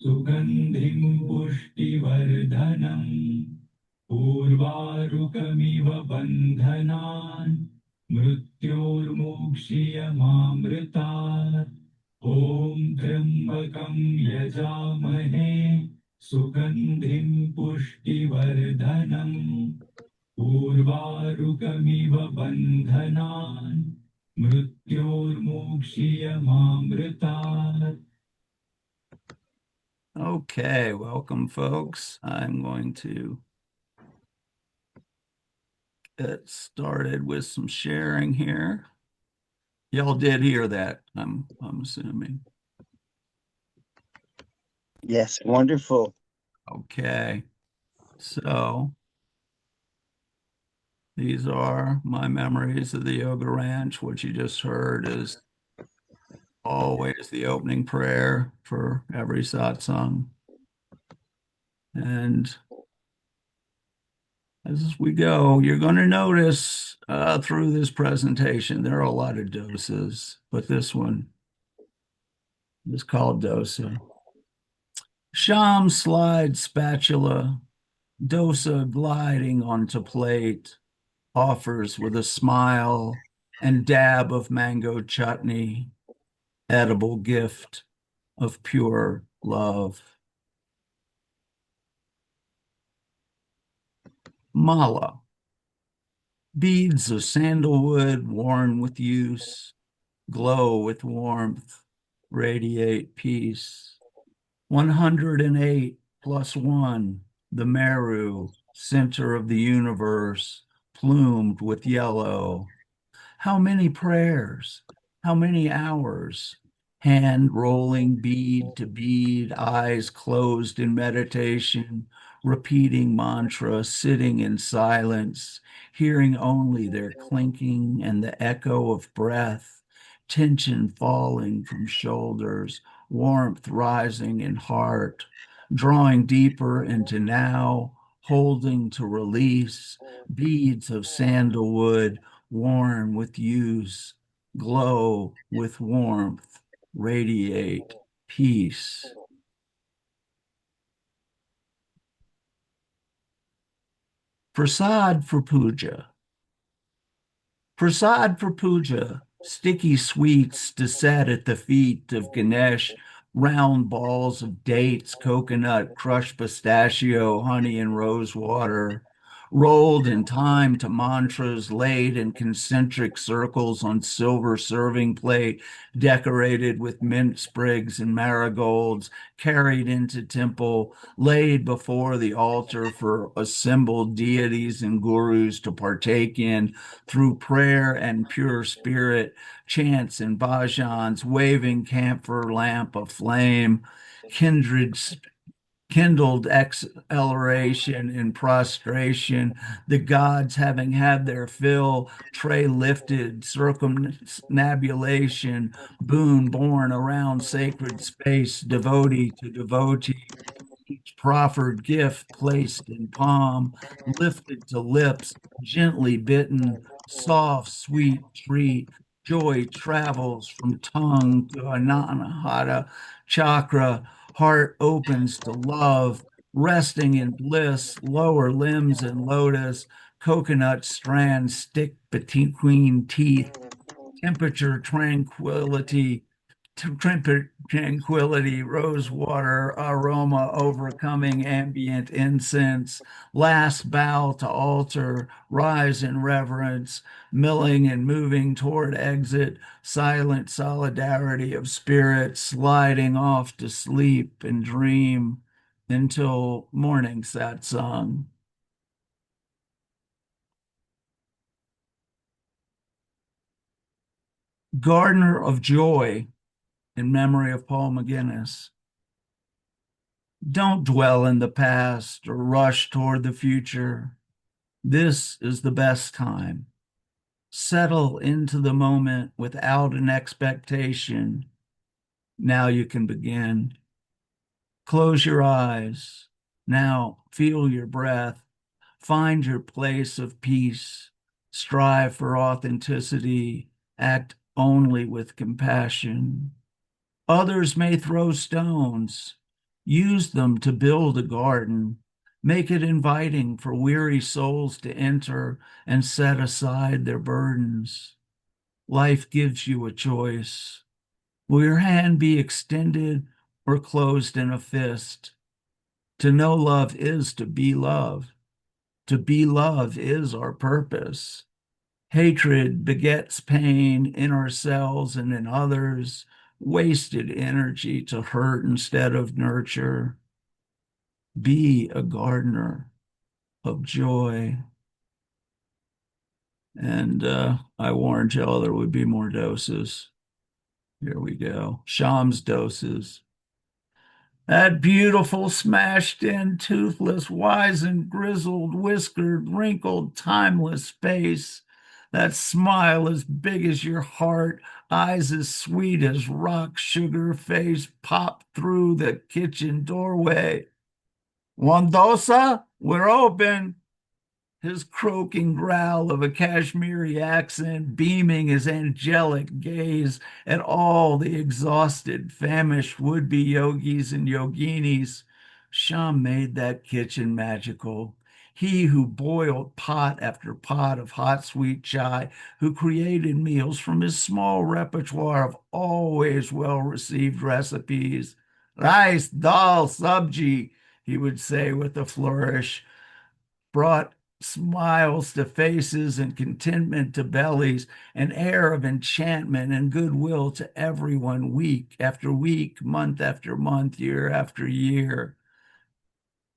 सुगन्धिं पुष्टिवर्धनम् पूर्वारुकमिव बन्धनान् मृत्योर्मोक्ष्यमामृतात् ॐ त्र्यम्बकं यजामहे सुगन्धिं पुष्टिवर्धनम् पूर्वारुकमिव बन्धनान् मृत्योर्मोक्ष्यमामृतात्. Okay, welcome, folks. I'm going to get started with some sharing here. Y'all did hear that, I'm assuming. Yes, wonderful. Okay, so these are my memories of the Yoga Ranch. What you just heard is always the opening prayer for every satsang. And as we go, you're going to notice through this presentation, there are a lot of doses, but this one is called dosa. Sham slides spatula, dosa gliding onto plate, offers with a smile and dab of mango chutney, edible gift of pure love. Mala, beads of sandalwood worn with use, glow with warmth, radiate peace. 108 plus 1, the Meru, center of the universe, plumed with yellow. How many prayers? How many hours? Hand rolling bead to bead, eyes closed in meditation, repeating mantra, sitting in silence, hearing only their clinking and the echo of breath, tension falling from shoulders, warmth rising in heart, drawing deeper into now, holding to release, beads of sandalwood worn with use, glow with warmth, radiate peace. Prasad for puja. Prasad for puja, sticky sweets to set at the feet of Ganesh, round balls of dates, coconut, crushed pistachio, honey, and rose water, rolled in time to mantras laid in concentric circles on silver serving plate, decorated with mint sprigs and marigolds, carried into temple, laid before the altar for assembled deities and gurus to partake in through prayer and pure spirit, chants and bhajans, waving camphor lamp of flame, kindred kindled exhilaration in prostration, the gods having had their fill, tray lifted, circumnabulation, boon born around sacred space, devotee to devotee, each proffered gift placed in palm, lifted to lips, gently bitten, soft, sweet treat. Joy travels from tongue to anahata chakra. Heart opens to love, resting in bliss. Lower limbs in lotus. Coconut strands stick between teeth. Temperature tranquility tranquility, rose water aroma overcoming ambient incense, last bow to altar, rise in reverence, milling and moving toward exit, silent solidarity of spirit, sliding off to sleep and dream until morning satsang. Gardener of Joy, in memory of Paul McGinnis. Don't dwell in the past or rush toward the future. This is the best time. Settle into the moment without an expectation. Now you can begin. Close your eyes. Now feel your breath. Find your place of peace. Strive for authenticity. Act only with compassion. Others may throw stones. Use them to build a garden. Make it inviting for weary souls to enter and set aside their burdens. Life gives you a choice. Will your hand be extended or closed in a fist? To know love is to be love. To be love is our purpose. Hatred begets pain in ourselves and in others, wasted energy to hurt instead of nurture. Be a gardener of joy. And I warned y'all there would be more doses. Here we go. Shams doses. That beautiful, smashed in, toothless, wizened, grizzled, whiskered, wrinkled, timeless face. That smile as big as your heart, eyes as sweet as rock sugar, face popped through the kitchen doorway. Wandosa, we're open. His croaking growl of a Kashmiri accent beaming his angelic gaze at all the exhausted, famished would-be yogis and yoginis. Sham made that kitchen magical. He who boiled pot after pot of hot sweet chai, who created meals from his small repertoire of always well-received recipes. Rice, dal, sabji, he would say with a flourish, brought smiles to faces and contentment to bellies, an air of enchantment and goodwill to everyone week after week, month after month, year after year.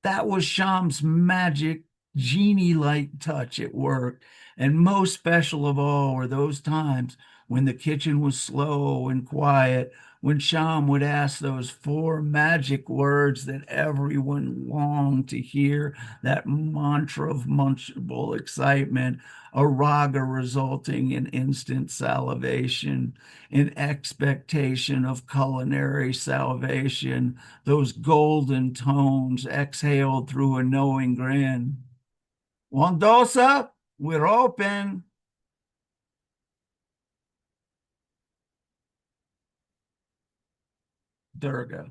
That was Sham's magic, genie-like touch at work. And most special of all were those times when the kitchen was slow and quiet, when Sham would ask those four magic words that everyone longed to hear, that mantra of munchable excitement, a raga resulting in instant salivation, in expectation of culinary salvation, those golden tones exhaled through a knowing grin. Wandosa, we're open. Durga.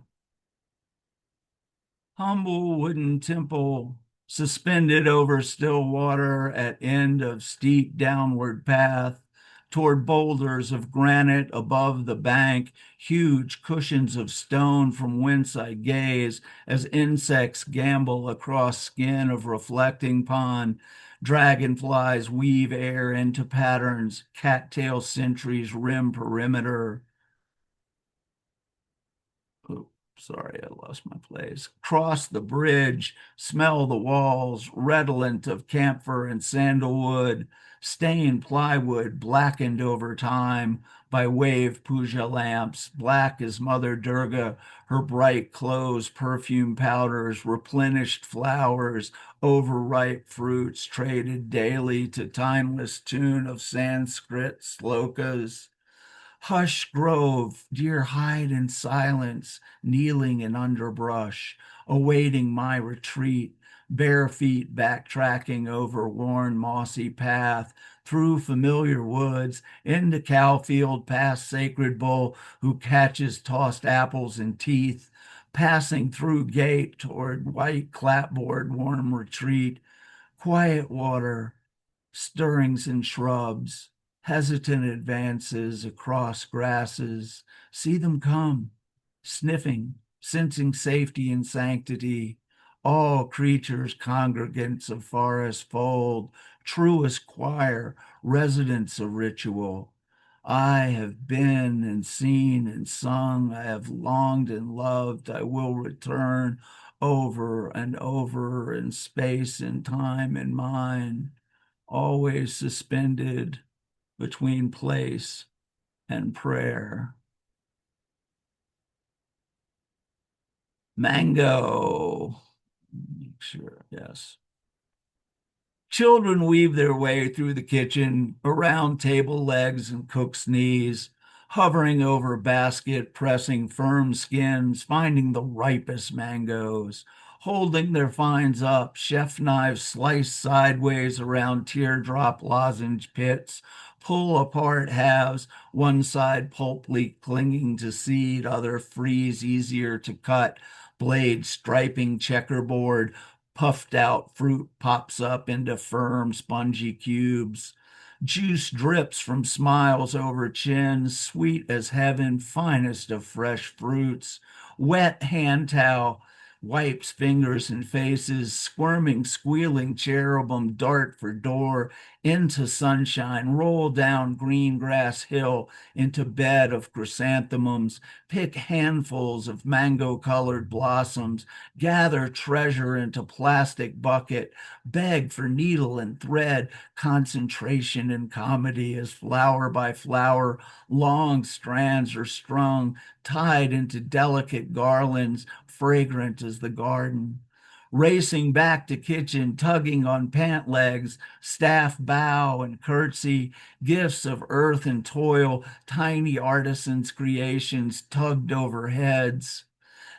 Humble wooden temple suspended over still water at end of steep downward path toward boulders of granite above the bank, huge cushions of stone from whence I gaze as insects gambol across skin of reflecting pond. Dragonflies weave air into patterns, cattail sentries rim perimeter. Oh, sorry, I lost my place. Cross the bridge, smell the walls, redolent of camphor and sandalwood, stained plywood blackened over time by wave puja lamps, black as Mother Durga, her bright clothes, perfume powders, replenished flowers, overripe fruits traded daily to timeless tune of Sanskrit slokas. Hush grove, dear, hide in silence, kneeling in underbrush, awaiting my retreat, bare feet backtracking over worn mossy path, through familiar woods, into cowfield, past sacred bull who catches tossed apples in teeth, passing through gate toward white clapboard warm retreat, quiet water, stirrings in shrubs, hesitant advances across grasses. See them come, sniffing, sensing safety and sanctity. All creatures, congregants of forest fold, truest choir, residents of ritual. I have been and seen and sung. I have longed and loved. I will return over and over in space and time and mind, always suspended between place and prayer. Mango. Sure, yes. Children weave their way through the kitchen, around table legs and cook's knees, hovering over basket, pressing firm skins, finding the ripest mangoes, holding their finds up, chef knives sliced sideways around teardrop lozenge pits, pull apart halves, one side pulply clinging to seed, other freeze easier to cut, blade striping checkerboard, puffed out fruit pops up into firm, spongy cubes. Juice drips from smiles over chins, sweet as heaven, finest of fresh fruits. Wet hand towel wipes fingers and faces, squirming, squealing cherubim dart for door into sunshine, roll down green grass hill into bed of chrysanthemums, pick handfuls of mango-colored blossoms, gather treasure into plastic bucket, beg for needle and thread, concentration and comedy as flower by flower, long strands are strung, tied into delicate garlands, fragrant as the garden. Racing back to kitchen, tugging on pant legs, staff bow and curtsy, gifts of earth and toil, tiny artisans' creations tugged over heads.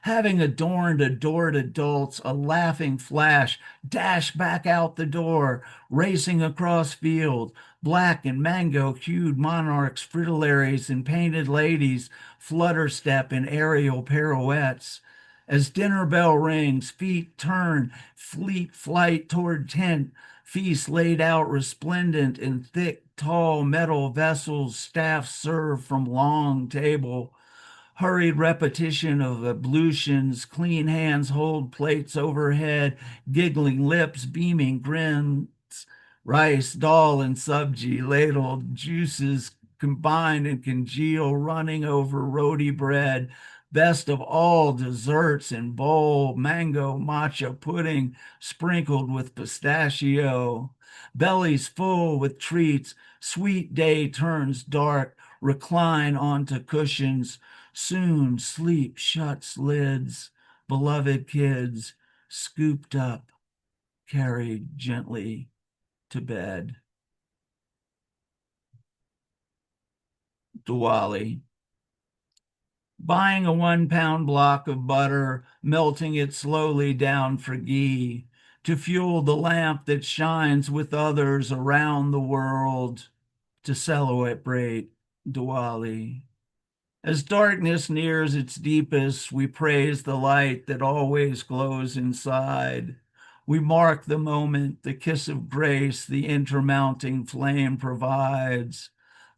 Having adorned adored adults, a laughing flash, dash back out the door, racing across field, black and mango-hued monarchs, fritillaries, and painted ladies flutter step in aerial pirouettes. As dinner bell rings, feet turn, fleet flight toward tent, feast laid out resplendent in thick, tall metal vessels, staff served from long table. Hurried repetition of ablutions, clean hands hold plates overhead, giggling lips, beaming grins, rice, dal, and subji, ladled, juices combine and congeal, running over roti bread. Best of all, desserts in bowl, mango matcha pudding sprinkled with pistachio. Bellies full with treats, sweet day turns dark, recline onto cushions. Soon sleep shuts lids, beloved kids, scooped up, carried gently to bed. Diwali. Buying a 1 pound block of butter, melting it slowly down for ghee, to fuel the lamp that shines with others around the world, to celebrate Diwali. As darkness nears its deepest, we praise the light that always glows inside. We mark the moment, the kiss of grace the intermounting flame provides.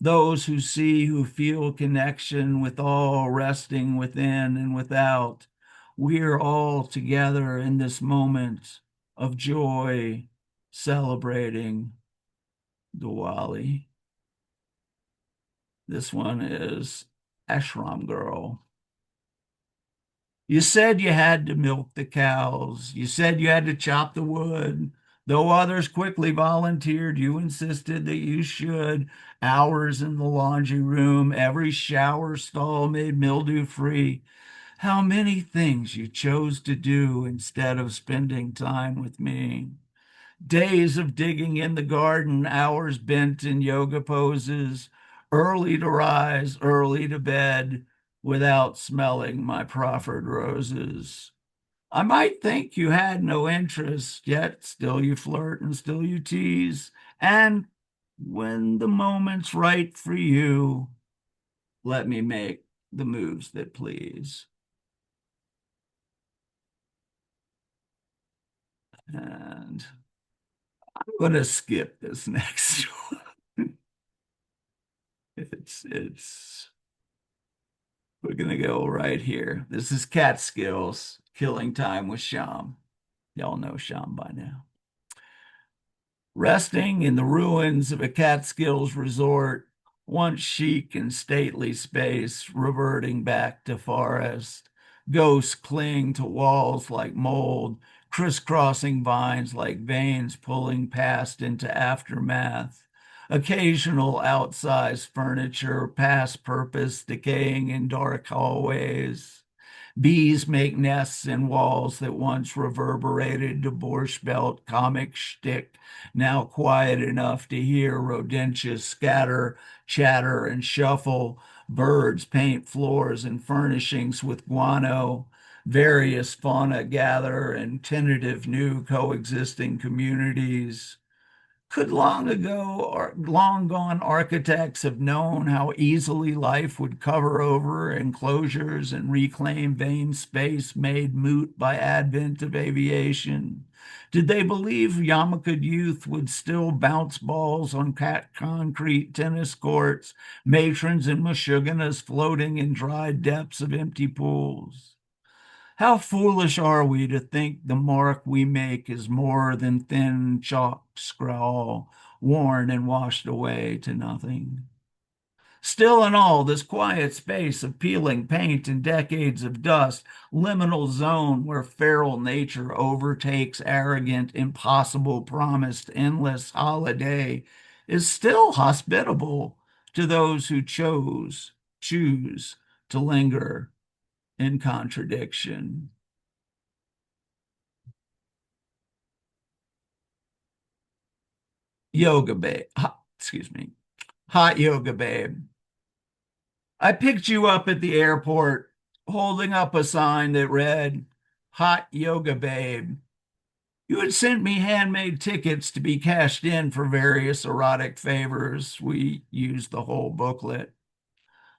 Those who see, who feel connection with all resting within and without. We're all together in this moment of joy, celebrating Diwali. This one is Ashram Girl. You said you had to milk the cows. You said you had to chop the wood. Though others quickly volunteered, you insisted that you should. Hours in the laundry room, every shower stall made mildew free. How many things you chose to do instead of spending time with me. Days of digging in the garden, hours bent in yoga poses, early to rise, early to bed, without smelling my proffered roses. I might think you had no interest, yet still you flirt and still you tease. And when the moment's right for you, let me make the moves that please. And I'm going to skip this next one. It's we're gonna go right here. This is Catskills, Killing Time with Sham. Y'all know Sham by now. Resting in the ruins of a Catskills resort, once chic and stately space, reverting back to forest. Ghosts cling to walls like mold, crisscrossing vines like veins pulling past into aftermath. Occasional outsized furniture, past purpose, decaying in dark hallways. Bees make nests in walls that once reverberated to Borscht Belt comic shtick, now quiet enough to hear rodentias scatter, chatter, and shuffle. Birds paint floors and furnishings with guano. Various fauna gather in tentative new coexisting communities. Could long ago or long gone architects have known how easily life would cover over enclosures and reclaim vain space made moot by advent of aviation? Did they believe Yarmouth youth would still bounce balls on concrete tennis courts, matrons and mashuganas floating in dry depths of empty pools? How foolish are we to think the mark we make is more than thin chalk scrawl, worn and washed away to nothing? Still in all, this quiet space of peeling paint and decades of dust, liminal zone where feral nature overtakes arrogant, impossible, promised, endless holiday, is still hospitable to those who choose to linger in contradiction. Yoga babe. Excuse me. Hot yoga babe. I picked you up at the airport holding up a sign that read, Hot yoga babe. You had sent me handmade tickets to be cashed in for various erotic favors. We used the whole booklet.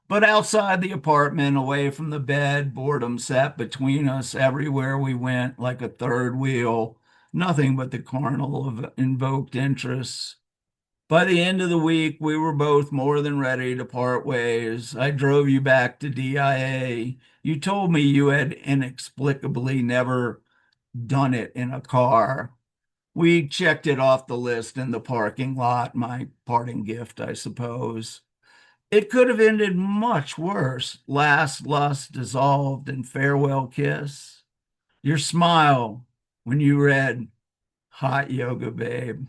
But outside the apartment, away from the bed, boredom sat between us everywhere we went like a third wheel, nothing but the carnal of invoked interests. By the end of the week, we were both more than ready to part ways. I drove you back to DIA. You told me you had inexplicably never done it in a car. We checked it off the list in the parking lot, my parting gift, I suppose. It could have ended much worse. Last lust dissolved in farewell kiss. Your smile when you read Hot Yoga Babe.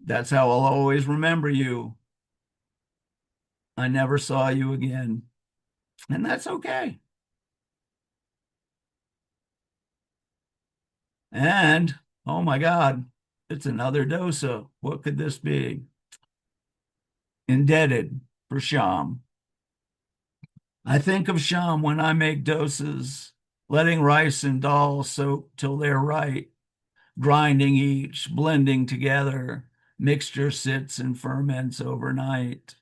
That's how I'll always remember you. I never saw you again, and that's okay. And oh my God, it's another dosa. What could this be? Indebted for Sham. I think of Sham when I make dosas, letting rice and dal soak till they're right, grinding each, blending together. Mixture sits and ferments overnight.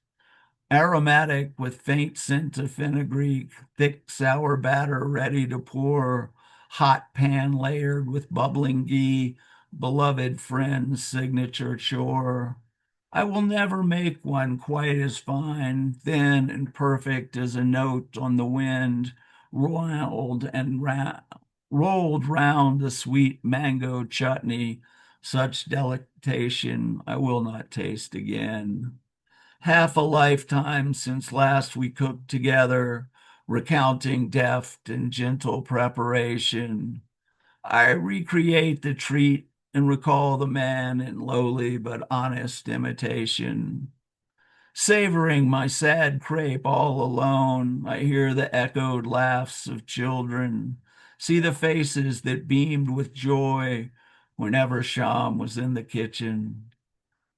Aromatic with faint scent of fenugreek, thick sour batter ready to pour, hot pan layered with bubbling ghee, beloved friend's signature chore. I will never make one quite as fine, thin and perfect as a note on the wind, rolled and rolled round the sweet mango chutney. Such delectation I will not taste again. Half a lifetime since last we cooked together, recounting deft and gentle preparation. I recreate the treat and recall the man in lowly but honest imitation. Savoring my sad crepe all alone, I hear the echoed laughs of children, see the faces that beamed with joy whenever Sham was in the kitchen.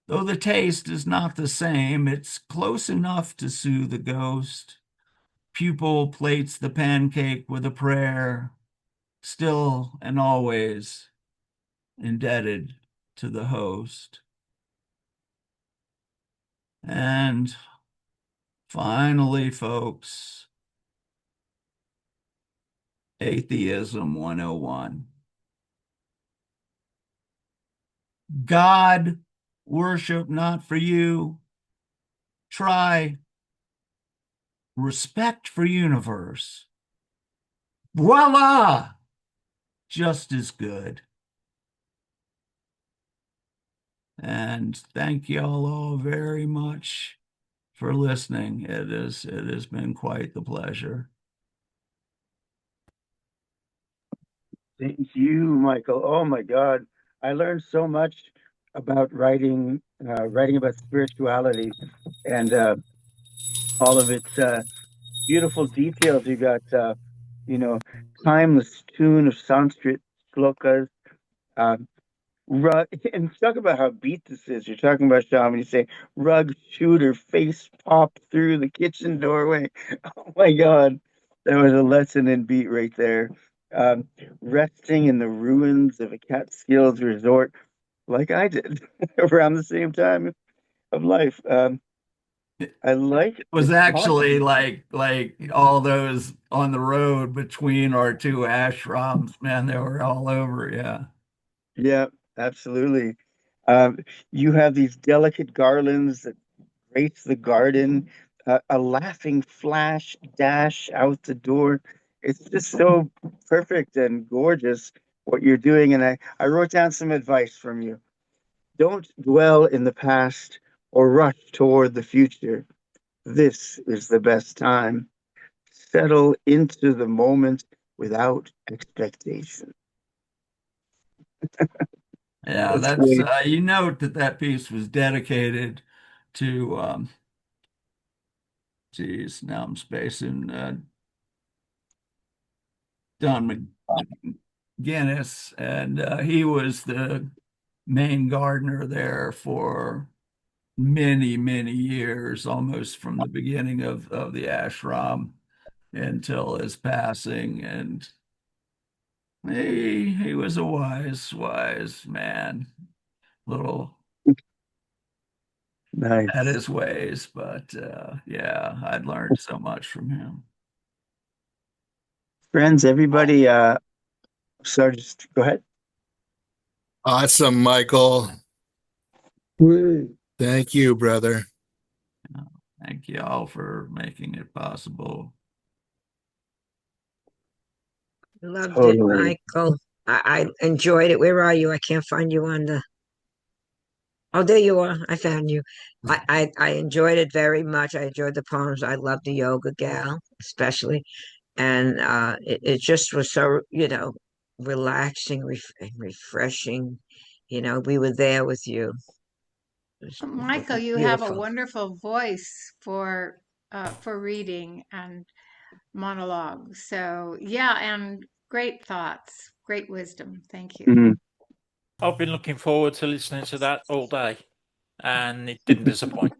Though the taste is not the same, it's close enough to soothe the ghost. Pupil plates the pancake with a prayer, still and always indebted to the host. And finally, folks, Atheism 101. God worship not for you, try respect for universe. Voila! Just as good. And thank y'all all very much for listening. It has been quite the pleasure. Thank you, Michael. Oh my God. I learned so much about writing about spirituality and all of its beautiful details. You got, you know, timeless tune of Sanskrit slokas, uh, and talk about how beat this is. You're talking about Sham, you say rug shooter face pop through the kitchen doorway. Oh my God, that was a lesson in beat right there. Um, Resting in the ruins of a Catskills resort. like I did around the same time of life. I like Was the actually caution. like all those on the road between our two ashrams, man, they were all over. Yeah. Yeah, absolutely. Um, you have these delicate garlands that grace the garden, a laughing flash dash out the door. It's just so perfect and gorgeous what you're doing. And I wrote down some advice from you. Don't dwell in the past or rush toward the future. This is the best time. Settle into the moment without expectation. Yeah, That's that's great. you note that that piece was dedicated to geez, now I'm spacing Don McGinnis, and he was the main gardener there for many, many years, almost from the beginning of the ashram until his passing. And he was a wise man, little at Nice. his ways, but yeah, I'd learned so much from him. Friends, everybody, sorry, just go ahead. Awesome, Michael. Woo. Thank you, brother. Thank you all for making it possible. Loved it, Totally. Michael. I enjoyed it. Where are you? I can't find you on the. Oh, there you are. I found you. I enjoyed it very much. I enjoyed the poems. I love the yoga gal, especially. And it just was so, relaxing, and refreshing. We were there with you. Michael, you have a Beautiful. wonderful voice for reading and monologue. So yeah, and great thoughts, great wisdom. Thank you. Mhm. I've been looking forward to listening to that all day, and it didn't disappoint.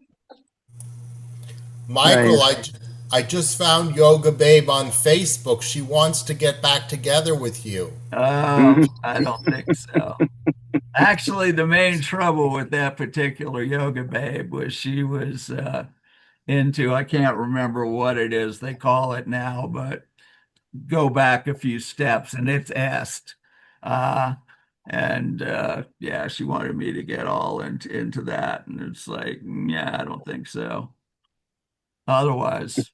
Michael, Nice. I just found Yoga Babe on Facebook. She wants to get back together with you. Mhm. I don't think so. Actually, the main trouble with that particular yoga babe was she was into, I can't remember what it is they call it now, but go back a few steps and it's est. Uh, and yeah, she wanted me to get all into that. And it's like, yeah, I don't think so. Otherwise,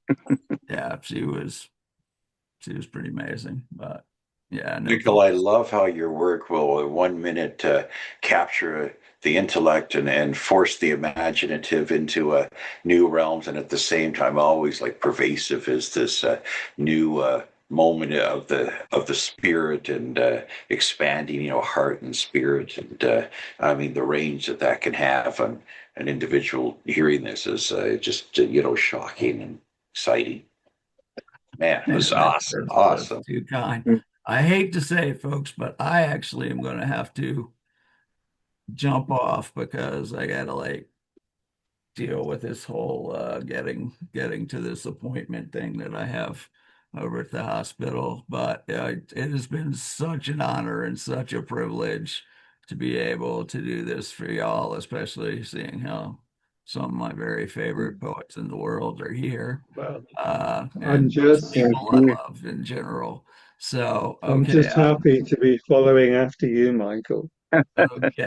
yeah, she was pretty amazing. But yeah, no Michael, problem. I love how your work will, in 1 minute, capture the intellect and force the imaginative into new realms, and at the same time, always like pervasive is this new moment of the spirit and expanding, heart and spirit, and I mean the range that that can have on an individual hearing this is just shocking and exciting. Man, it Yeah, was awesome, that's awesome. too kind. I hate to say it, folks, but I actually am going to have to jump off because I gotta like deal with this whole getting to this appointment thing that I have over at the hospital. But it has been such an honor and such a privilege to be able to do this for y'all, especially seeing how some of my very favorite poets in the world are here, Well, I'm and just just Thank people I you. love in general. So, I'm okay, just happy to be following after you, Michael. okay.